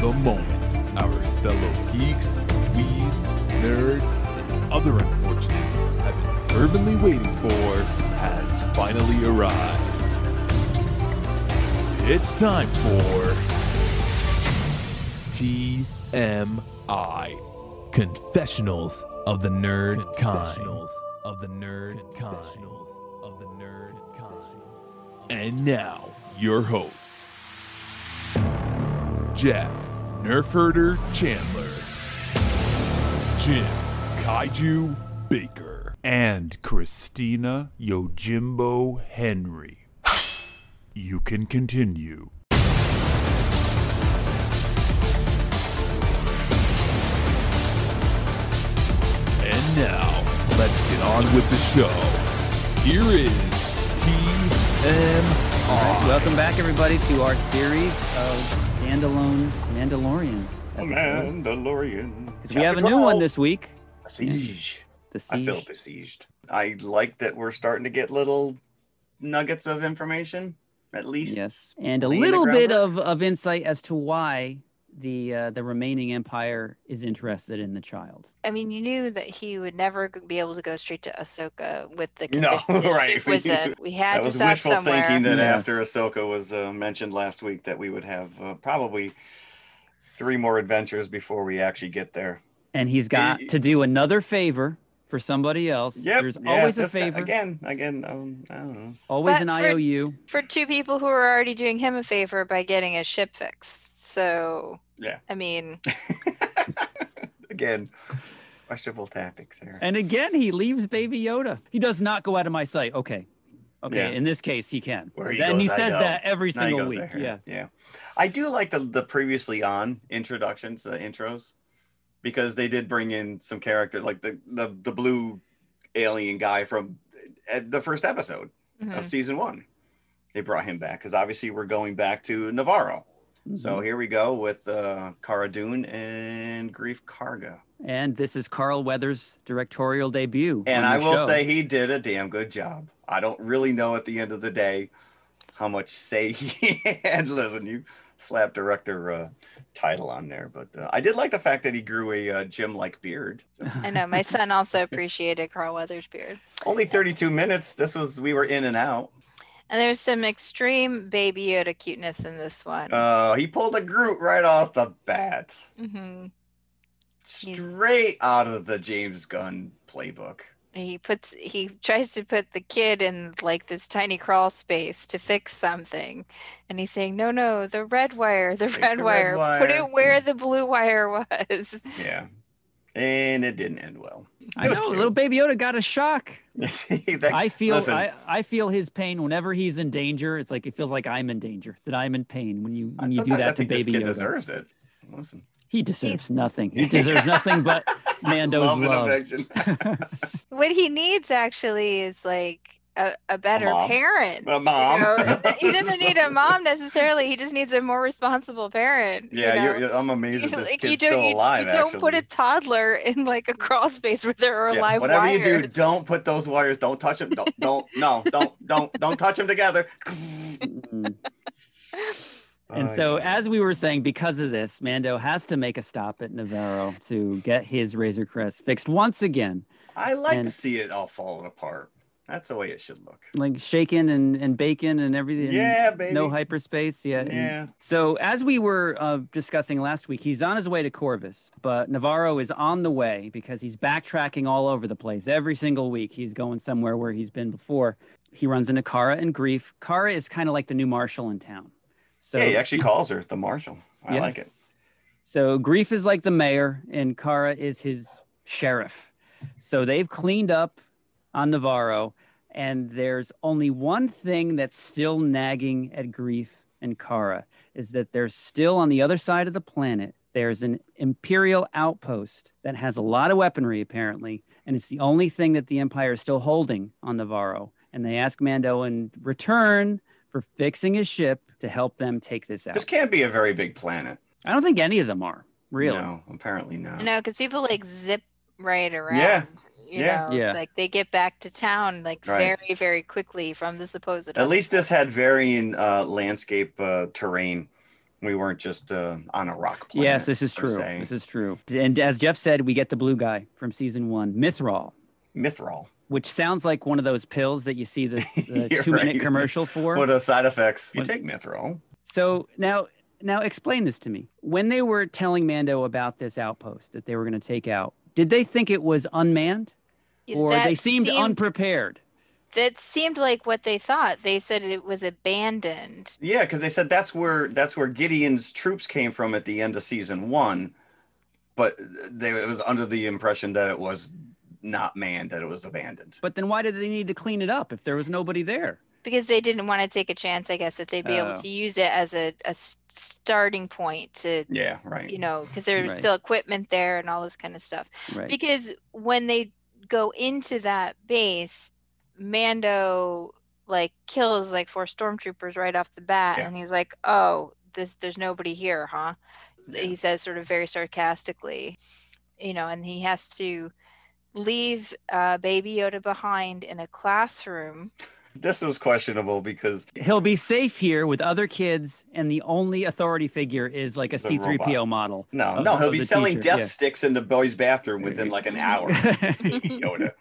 The moment our fellow geeks, weebs, nerds, and other unfortunates have been fervently waiting for has finally arrived. It's time for TMI, Confessionals of the Nerd Kind. And now, your hosts, Jeff Nerfherder Chandler, Jim Kaiju Baker, and Christina Yojimbo Henry. You can continue. And now, let's get on with the show. Here is TMI. Welcome back, everybody, to our series of standalone Mandalorian episodes. Mandalorian. We have a new one this week. The Siege. The Siege. I feel besieged. I like that we're starting to get little nuggets of information, at least. Yes, and a laying the little bit groundwork. of insight as to why the remaining Empire is interested in the child. I mean, you knew that he would never be able to go straight to Ahsoka with the No, conviction right. it was in. We had That to was stop wishful somewhere. thinking that Yes. after Ahsoka was mentioned last week that we would have probably 3 more adventures before we actually get there. And he's got to do another favor for somebody else. Yep. There's yeah, always a this guy- favor. Again, I don't know. Always But an for- IOU. For 2 people who are already doing him a favor by getting a ship fixed. So, Yeah. I mean, Again, questionable tactics there. And again, he leaves Baby Yoda. He does not go out of my sight. Okay. Yeah. In this case, he can. Where he Then goes, he I says go. that every Now he single goes week. there. Yeah. Yeah. I do like the previously on introductions, the intros, because they did bring in some character like the blue alien guy from the first episode mhm. of season 1. They brought him back because obviously we're going back to Navarro. So here we go with Cara Dune and Grief Karga. And this is Carl Weathers' directorial debut. And on I the will show. say he did a damn good job. I don't really know at the end of the day how much say he had. Listen, you slap director title on there, but I did like the fact that he grew a Jim-like beard. So, I know my son also appreciated Carl Weathers' beard. only 32 minutes. We were in and out. And there's some extreme Baby Yoda cuteness in this one. He pulled a Groot right off the bat. hmm Straight out of the James Gunn playbook. He tries to put the kid in like this tiny crawl space to fix something, and he's saying, "No, the red wire, the Take red the red wire. Put wire." it where the blue wire was." Yeah. And it didn't end well. I was know, cute. little Baby Yoda got a shock. I feel Listen, I feel his pain whenever he's in danger. It's like it feels like I'm in danger, that I'm in pain when you do sometimes that I to think Baby this kid Yoda. deserves it. Listen. He deserves nothing. He deserves nothing but Mando's Love and love. affection. What he needs actually is like a better mom. parent. A mom. He doesn't need a mom necessarily. He just needs a more responsible parent. Yeah, you know? I'm amazed that this Like, kid's still alive. you don't actually, put a toddler in like a crawl space where there are Yeah, live whatever wires. you do, don't put those wires. Don't touch them. Don't touch them together. Mm. And Oh, so, yeah. as we were saying, because of this, Mando has to make a stop at Navarro to get his Razor Crest fixed once again. I like to and- see it all falling apart. That's the way it should look. Like shaken and bacon and everything. Yeah, baby. No hyperspace. Yeah. and- Yeah. So as we were discussing last week, he's on his way to Corvus, but Navarro is on the way because he's backtracking all over the place. Every single week, he's going somewhere where he's been before. He runs into Cara and Grief. Cara is kind of like the new marshal in town. So Yeah, he actually calls her the marshal. I Yeah. like it. So Grief is like the mayor and Cara is his sheriff. So they've cleaned up on Navarro, and there's only one thing that's still nagging at Grief and Cara, is that they're still on the other side of the planet. There's an Imperial outpost that has a lot of weaponry, apparently, and it's the only thing that the Empire is still holding on Navarro. And they ask Mando in return for fixing his ship to help them take this out. This can't be a very big planet. I don't think any of them are, really. No, apparently not. No, because people like zip right around. Yeah. You Yeah. know, Yeah. like they get back to town like Right. very, very quickly from the supposed. At least this had varying landscape terrain We weren't just on a rock planet. Yes, this is per true. se. This is true. And as Jeff said, we get the blue guy from season 1, Mithril, Mithril. which sounds like one of those pills that you see the You're 2-minute right. commercial for. What are the side effects? You What- take Mithril. So now explain this to me. When they were telling Mando about this outpost that they were going to take out, did they think it was unmanned, or they seemed unprepared? That seemed like what they thought. They said it was abandoned. Yeah, because they said that's where Gideon's troops came from at the end of season 1, but it was under the impression that it was not manned, that it was abandoned. But then why did they need to clean it up if there was nobody there? Because they didn't want to take a chance, I guess, that they'd be able to use it as a starting point to, Yeah, right. because there was Right. still equipment there and all this kind of stuff. Right. Because when they go into that base, Mando kills 4 stormtroopers right off the bat, Yeah. and he's like, "Oh, there's nobody here, huh?" Yeah. He says sort of very sarcastically, and he has to leave Baby Yoda behind in a classroom. This was questionable because He'll be safe here with other kids, and the only authority figure is like a The C-3PO robot. model. no, of- he'll of be the selling t-shirt, death yeah. sticks in the boys' bathroom within an hour. Yoda.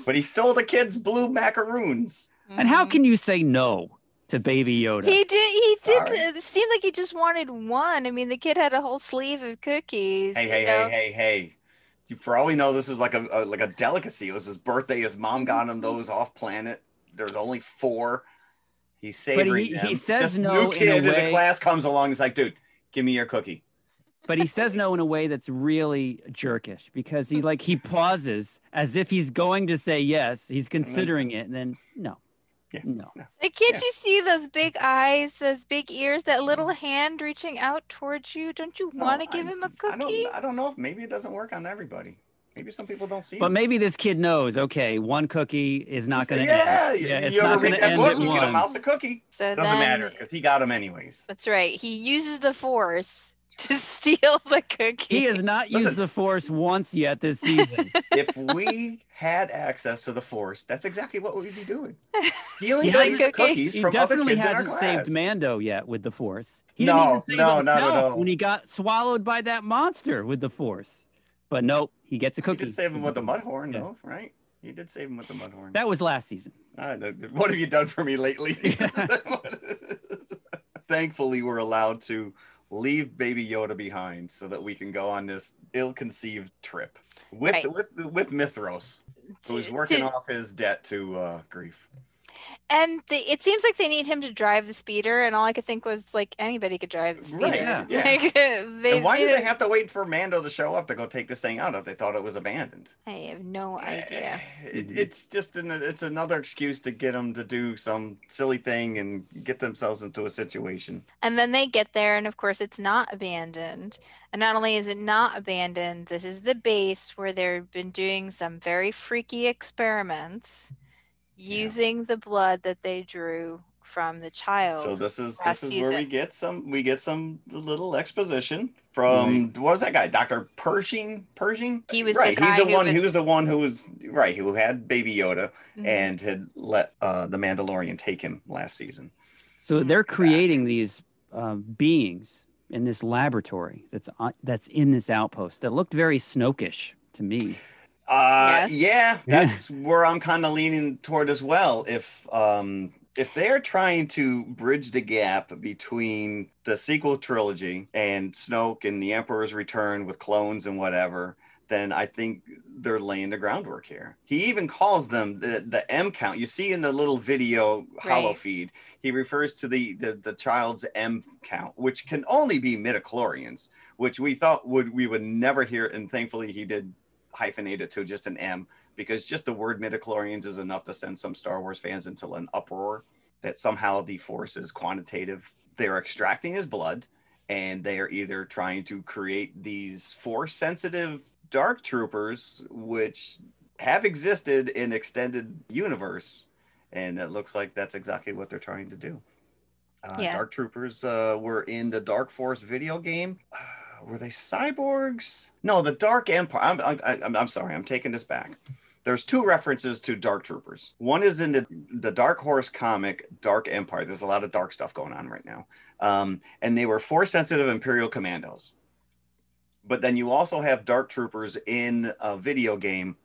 But he stole the kids' blue macaroons. And how can you say no to Baby Yoda? He did. Sorry. It seemed like he just wanted one. I mean, the kid had a whole sleeve of cookies. Hey. For all we know, this is like a delicacy. It was his birthday. His mom got him those off planet. There's only 4. He's savoring he them. says this no new in a kid in way- the class comes along. He's like, dude, give me your cookie. But he says no in a way that's really jerkish, because he pauses as if he's going to say yes. He's considering it, and then no. Yeah. No. Like, can't you see those big eyes, those big ears, that little hand reaching out towards you? Don't you want to give him a cookie? I don't know if maybe it doesn't work on everybody. Maybe some people don't see But it. maybe this kid knows, okay, one cookie is not going to Yeah, end. Yeah, it's you not ever going make to that end book? at You get a one. mouse a cookie. So Doesn't then, matter because he got him anyways. That's right. He uses the Force to steal the cookie. He has not used Listen. the Force once yet this season. If we had access to the Force, that's exactly what we'd be doing. Stealing Stealing these cookies. cookies He from other definitely kids in our hasn't saved class. Mando yet with the Force. He No, didn't even save no, not at himself all. when he got swallowed by that monster with the Force. But nope, he gets a He cookie. did save him with the Mudhorn, Yeah. though, right? He did save him with the Mudhorn. That was last season. What have you done for me lately? Thankfully, we're allowed to leave Baby Yoda behind so that we can go on this ill-conceived trip with Right. with Mithros, who's working off his debt to Grief. And it seems like they need him to drive the speeder, and all I could think was anybody could drive the speeder. Right, Yeah. yeah. And why did they have to wait for Mando to show up to go take this thing out if they thought it was abandoned? I have no idea. It's just it's another excuse to get them to do some silly thing and get themselves into a situation. And then they get there, and of course, it's not abandoned. And not only is it not abandoned, this is the base where they've been doing some very freaky experiments using the blood that they drew from the child. So this is last where we season. get some little exposition from what was that guy, Dr. Pershing? He was right. the guy He's the who one. was- He was the one who was right. Who had Baby Yoda Mhm. and had let the Mandalorian take him last season. So they're creating these beings in this laboratory that's in this outpost that looked very Snokish to me. Yeah, that's where I'm kind of leaning toward as well. If they're trying to bridge the gap between the sequel trilogy and Snoke and the Emperor's Return with clones and whatever, then I think they're laying the groundwork here. He even calls them the M count. You see in the little video holo Right. feed, he refers to the child's M count, which can only be midichlorians, which we thought we would never hear, and thankfully he did hyphenate it to just an M, because just the word midichlorians is enough to send some Star Wars fans into an uproar that somehow the Force is quantitative. They're extracting his blood, and they are either trying to create these Force-sensitive dark troopers, which have existed in extended universe, and it looks like that's exactly what they're trying to do. Yeah. Dark troopers were in the Dark Force video game. Were they cyborgs? No, the Dark Empire. I'm sorry. I'm taking this back. There's two references to Dark Troopers. One is in the Dark Horse comic, Dark Empire. There's a lot of dark stuff going on right now. And they were Force-sensitive Imperial commandos. But then you also have Dark Troopers in a video game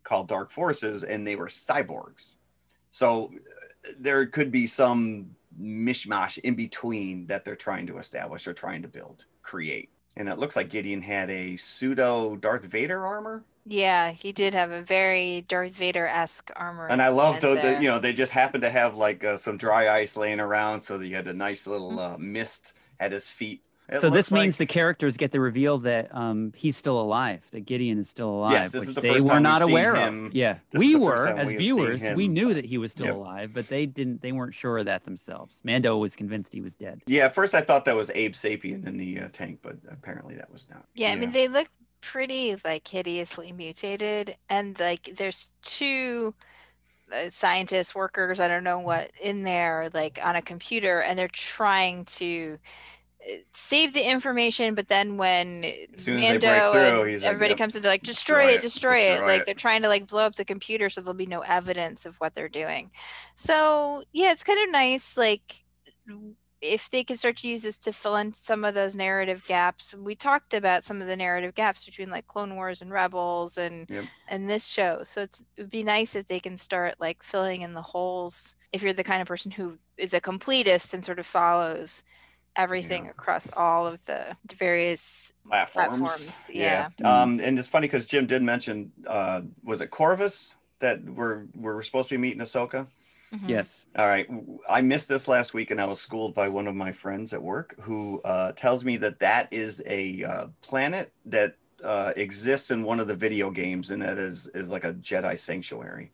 called Dark Forces, and they were cyborgs. So there could be some mishmash in between that they're trying to establish or trying to create. And it looks like Gideon had a pseudo Darth Vader armor. Yeah, he did have a very Darth Vader-esque armor. And I love they just happened to have like some dry ice laying around, so that he had a nice little mist at his feet. So this means the characters get the reveal that he's still alive, that Gideon is still alive, yes, this which is the they first were time not we've seen aware him. of. Yeah, This is we the first were time as we've viewers. seen him. We knew that he was still Yep. alive, but they weren't sure of that themselves. Mando was convinced he was dead. Yeah, at first I thought that was Abe Sapien in the tank, but apparently that was not. Yeah, I mean, they look pretty like hideously mutated, and like there's two scientists, workers, I don't know what, in there like on a computer, and they're trying to save the information, but then when As soon as they Mando break through, and he's like, everybody "Yep, comes in, they're like, destroy it. destroy Like it." they're trying to like blow up the computer so there'll be no evidence of what they're doing. So yeah, it's kind of nice, like if they can start to use this to fill in some of those narrative gaps. We talked about some of the narrative gaps between like Clone Wars and Rebels and this show. So it would be nice if they can start like filling in the holes if you're the kind of person who is a completist and sort of follows everything across all of the various platforms. Yeah. And it's funny because Jim did mention, was it Corvus that we're supposed to be meeting Ahsoka? Mm-hmm. Yes. All right. I missed this last week, and I was schooled by one of my friends at work who tells me that is a planet that exists in one of the video games, and that is like a Jedi sanctuary.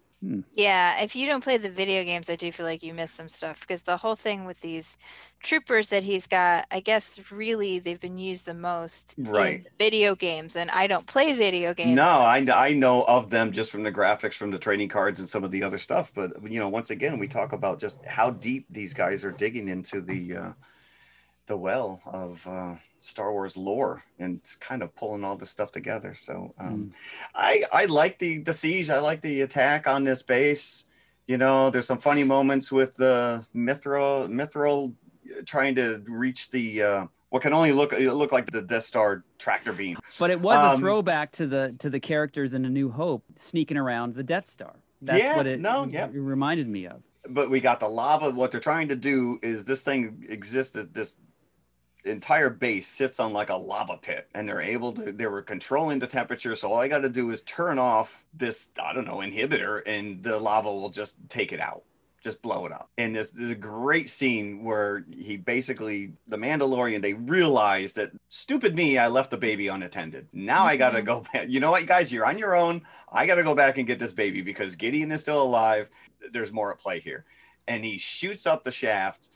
Yeah, if you don't play the video games, I do feel like you miss some stuff, because the whole thing with these troopers that he's got, I guess really they've been used the most in the video games, and I don't play video games. No, I know of them just from the graphics, from the trading cards and some of the other stuff. But once again, we talk about just how deep these guys are digging into the well of Star Wars lore, and it's kind of pulling all this stuff together. So I like the siege. I like the attack on this base. There's some funny moments with Mithril trying to reach the what can only look like the Death Star tractor beam. But it was a throwback to the characters in A New Hope sneaking around the Death Star. That's what it reminded me of. But we got the lava. What they're trying to do is, this thing exists, this entire base sits on like a lava pit, and they were controlling the temperature. So all I got to do is turn off this, I don't know, inhibitor, and the lava will just take it out, just blow it up. And there's a great scene where the Mandalorian, they realize that, stupid me, I left the baby unattended. Now I got to go back. You know what, you guys, you're on your own. I got to go back and get this baby because Gideon is still alive. There's more at play here. And he shoots up the shaft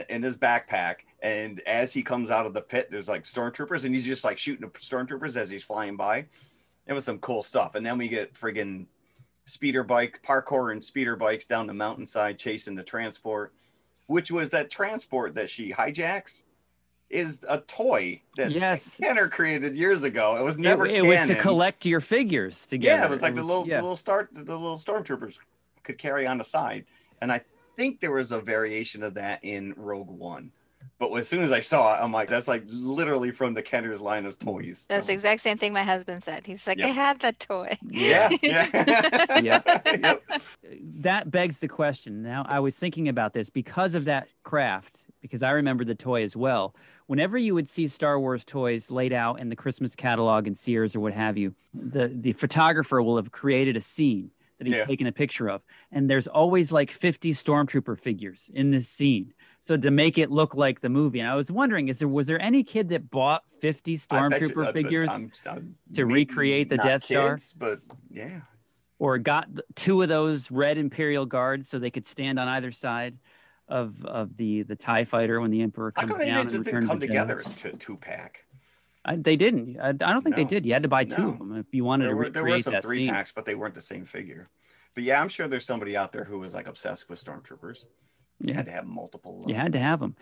in his backpack, and as he comes out of the pit, there's like stormtroopers, and he's just like shooting the stormtroopers as he's flying by. It was some cool stuff. And then we get friggin' parkour and speeder bikes down the mountainside chasing the transport, which was that transport that she hijacks is a toy that Kenner created years ago. It was never it was to collect your figures together. Yeah, it was like the little stormtroopers could carry on the side. And I think there was a variation of that in Rogue One. But as soon as I saw it, I'm like, that's like literally from the Kenner's line of toys. That's the exact same thing my husband said. He's like, I had that toy. Yeah. That begs the question. Now, I was thinking about this because of that craft, because I remember the toy as well. Whenever you would see Star Wars toys laid out in the Christmas catalog in Sears or what have you, the photographer will have created a scene that he's taken a picture of. And there's always like 50 stormtrooper figures in this scene. So to make it look like the movie. And I was wondering, was there any kid that bought 50 stormtrooper figures to recreate the Death Star? But yeah. Or got two of those red Imperial guards so they could stand on either side of the TIE fighter when the Emperor comes down. How come they didn't come together as two-pack? They didn't. I don't think they did. You had to buy two of them if you wanted to recreate that scene. There were some 3-packs, but they weren't the same figure. But yeah, I'm sure there's somebody out there who was like obsessed with stormtroopers. You had to have multiple. You had to have them.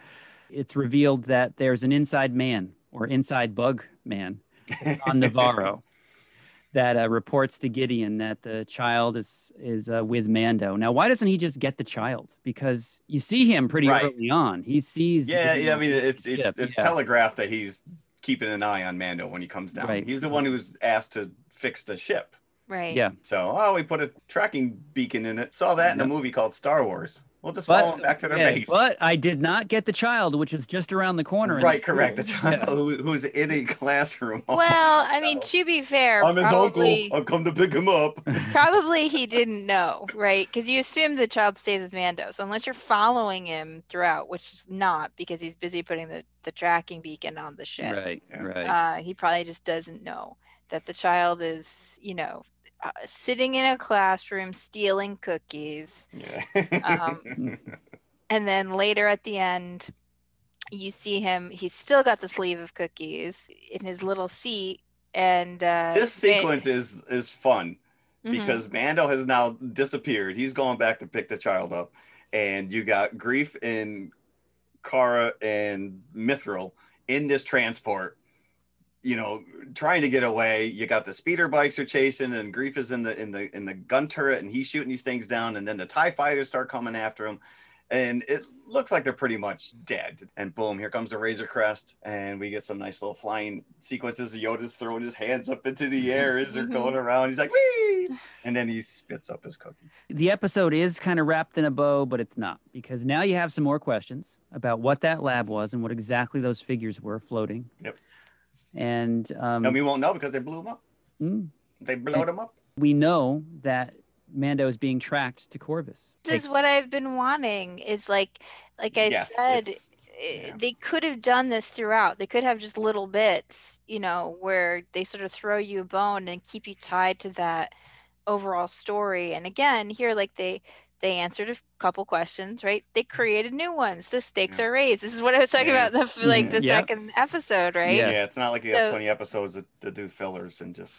It's revealed that there's an inside man or inside bug man on Navarro. that reports to Gideon that the child is with Mando. Now, why doesn't he just get the child? Because you see him pretty Right. early on. He sees. Yeah, you yeah. I know, mean, the it's ship. Yeah. telegraphed that he's keeping an eye on Mando when he comes down. Right. He's the one who was asked to fix the ship. Right. Yeah. So, we put a tracking beacon in it. Saw that in a Yep. movie called Star Wars. We'll just follow them back to their base. But I did not get the child, which is just around the corner. Right, correct. The school. child who's in a classroom. Well, I mean, to be fair, I'm his probably, uncle. I've come to pick him up. probably he didn't know, right? Because you assume the child stays with Mando. So unless you're following him throughout, which is not because he's busy putting the tracking beacon on the ship. Right, Yeah. right. He probably just doesn't know that the child is, sitting in a classroom stealing cookies. Yeah. And then later at the end, you see him, he's still got the sleeve of cookies in his little seat. And this sequence is fun Mhm. because Mando has now disappeared. He's going back to pick the child up. And you got Grief and Cara and Mithril in this transport, trying to get away. You got the speeder bikes are chasing, and Grief is in the gun turret, and he's shooting these things down, and then the TIE fighters start coming after him. And it looks like they're pretty much dead. And boom, here comes the Razor Crest. And we get some nice little flying sequences. Yoda's throwing his hands up into the air as they're going around. He's like, wee! And then he spits up his cookie. The episode is kind of wrapped in a bow, but it's not. Because now you have some more questions about what that lab was and what exactly those figures were floating. Yep. And we won't know because they blew them up. They blowed them up. We know that Mando is being tracked to Corvus. This is what I've been wanting. Is like I said, they could have done this throughout. They could have just little bits, where they sort of throw you a bone and keep you tied to that overall story. And again, here, like they answered a couple questions, right? They created new ones. The stakes are raised. This is what I was talking about the second episode, right? Yeah, it's not like you have 20 episodes to do fillers and just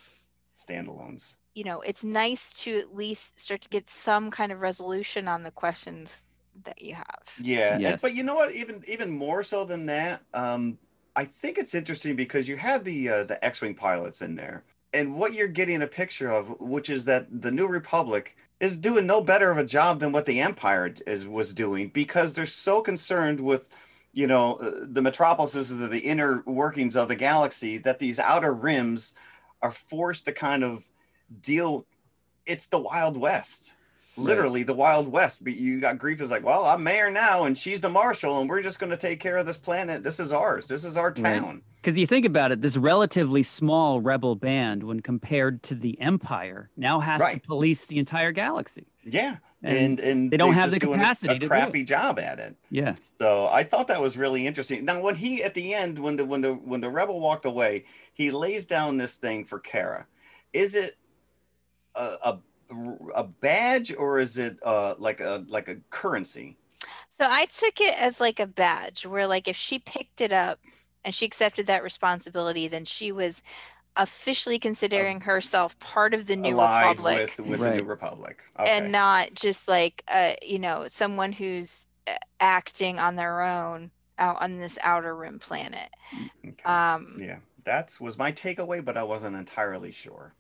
standalones. It's nice to at least start to get some kind of resolution on the questions that you have. Yeah, yes. But you know what? Even more so than that, I think it's interesting because you had the X-wing pilots in there, and what you're getting a picture of, which is that the New Republic is doing no better of a job than what the Empire was doing, because they're so concerned with the metropolises of the inner workings of the galaxy that these outer rims are forced to kind of deal. It's the Wild West, literally the Wild West. But you got Grief is like, well, I'm mayor now and she's the marshal and we're just going to take care of this planet. This is ours. This is our town. Because you think about it, this relatively small rebel band, when compared to the Empire, now has to police the entire galaxy. Yeah. And they don't have the capacity to crappy do it. job at it. Yeah. So I thought that was really interesting. Now, when he at the end, when the rebel walked away, he lays down this thing for Cara. Is it a badge, or is it like a currency? So I took it as like a badge, where like if she picked it up and she accepted that responsibility, then she was officially considering herself part of the New Republic, with the New Republic, and not just like someone who's acting on their own out on this outer rim planet. Yeah, that was my takeaway, but I wasn't entirely sure.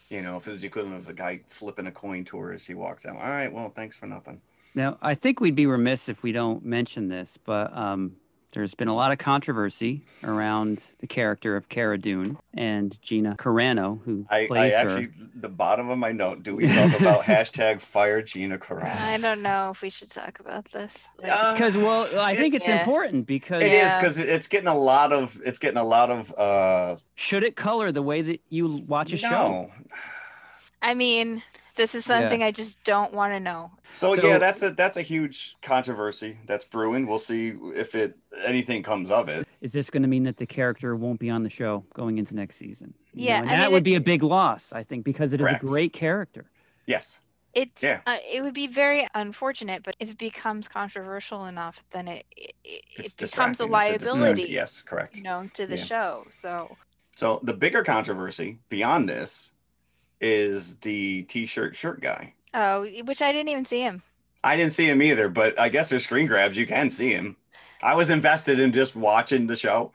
If it was the equivalent of a guy flipping a coin to her as he walks out. All right, well, thanks for nothing. Now, I think we'd be remiss if we don't mention this, but there's been a lot of controversy around the character of Cara Dune and Gina Carano, who plays her. Actually, the bottom of my note, do we talk about hashtag fire Gina Carano? I don't know if we should talk about this. Because, I think it's important because it is, because it's getting a lot of should it color the way that you watch a show? I mean, this is something I just don't want to know. So that's a huge controversy that's brewing. We'll see if anything comes of it. Is this going to mean that the character won't be on the show going into next season? Yeah, and that would be a big loss, I think, because it is a great character. Yes. It would be very unfortunate, but if it becomes controversial enough, then it becomes a liability. Yes, correct. To the show. So the bigger controversy beyond this is the t-shirt shirt guy. Oh, which I didn't even see him. I didn't see him either, but I guess there's screen grabs. You can see him. I was invested in just watching the show.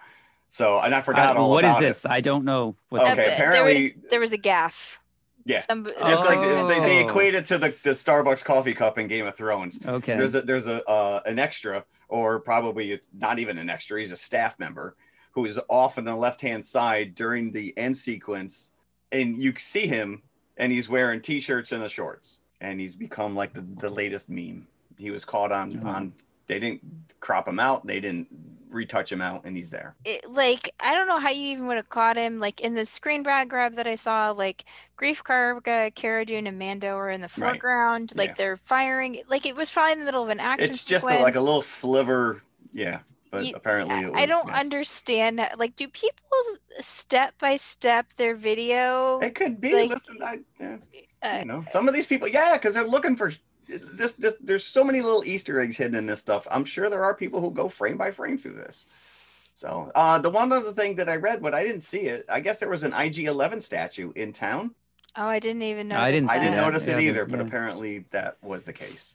So, and I forgot all what about is this? I don't know. What Okay, this is. apparently- there was a gaffe. Yeah, Somebody, just like Oh. they equate it to the Starbucks coffee cup in Game of Thrones. Okay. There's an extra, or probably it's not even an extra. He's a staff member who is off on the left-hand side during the end sequence, and you see him, and he's wearing t-shirts and a shorts, and he's become like the latest meme. He was caught on. They didn't crop him out. They didn't retouch him out, and he's there. I don't know how you even would have caught him. Like in the screen grab that I saw, like Grief Karga, Cara Dune, and Mando are in the Right. foreground. Like Yeah. they're firing. Like it was probably in the middle of an action It's just sequence. like a little sliver. Yeah, but apparently it was I don't missed. understand. Like, do people step by step their video? It could be. like, Listen, some of these people, because they're looking for this. There's so many little Easter eggs hidden in this stuff. I'm sure there are people who go frame by frame through this. So the one other thing that I read, but I didn't see it. I guess there was an IG-11 statue in town. Oh, I didn't even notice. I didn't I didn't that. notice it Yeah, either, but yeah. apparently that was the case.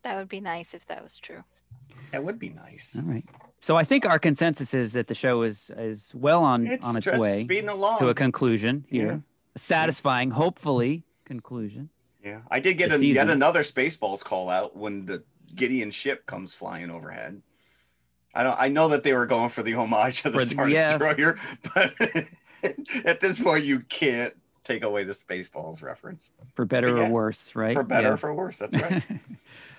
That would be nice if that was true. That would be nice. All right. So I think our consensus is that the show is well on its way speeding along to a conclusion here. Yeah. A satisfying, hopefully, conclusion. Yeah, I did get The yet season. another Spaceballs call out when the Gideon ship comes flying overhead. I know that they were going for the homage to the Star Destroyer, but at this point you can't take away the Spaceballs reference. For better Yeah. or worse, right? For better Yeah. or for worse, that's right.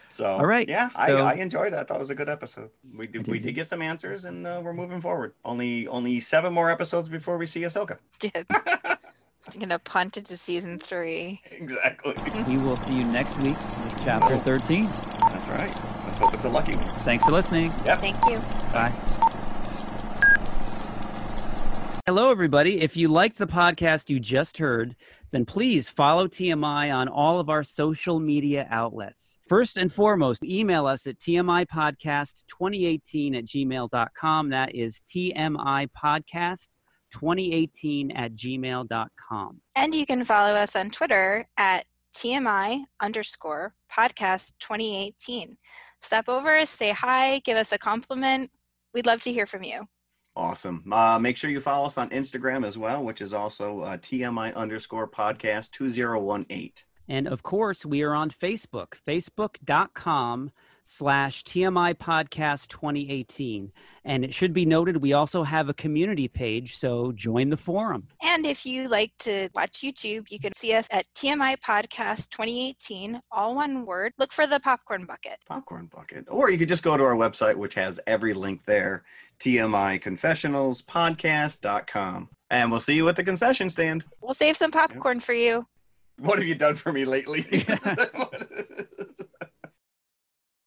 So All right, yeah, so- I enjoyed it. I thought it was a good episode. We did get some answers, and we're moving forward. Only 7 more episodes before we see Ahsoka. I'm gonna punt it to season 3. Exactly. We will see you next week with chapter 13. That's right. Let's hope it's a lucky one. Thanks for listening. Yep. Thank you. Bye. Hello, everybody. If you liked the podcast you just heard, then please follow TMI on all of our social media outlets. First and foremost, email us at tmipodcast2018@gmail.com. That is tmipodcast2018@gmail.com. And you can follow us on Twitter at TMI_podcast2018. Stop over, say hi, give us a compliment. We'd love to hear from you. Awesome. Make sure you follow us on Instagram as well, which is also TMI_podcast2018. And of course, we are on Facebook, facebook.com/TMI Podcast 2018. And it should be noted, we also have a community page, so join the forum. And if you like to watch YouTube, you can see us at TMI Podcast 2018, all one word. Look for the popcorn bucket. Popcorn bucket. Or you could just go to our website, which has every link there, TMIConfessionalspodcast.com. And we'll see you at the concession stand. We'll save some popcorn for you. What have you done for me lately?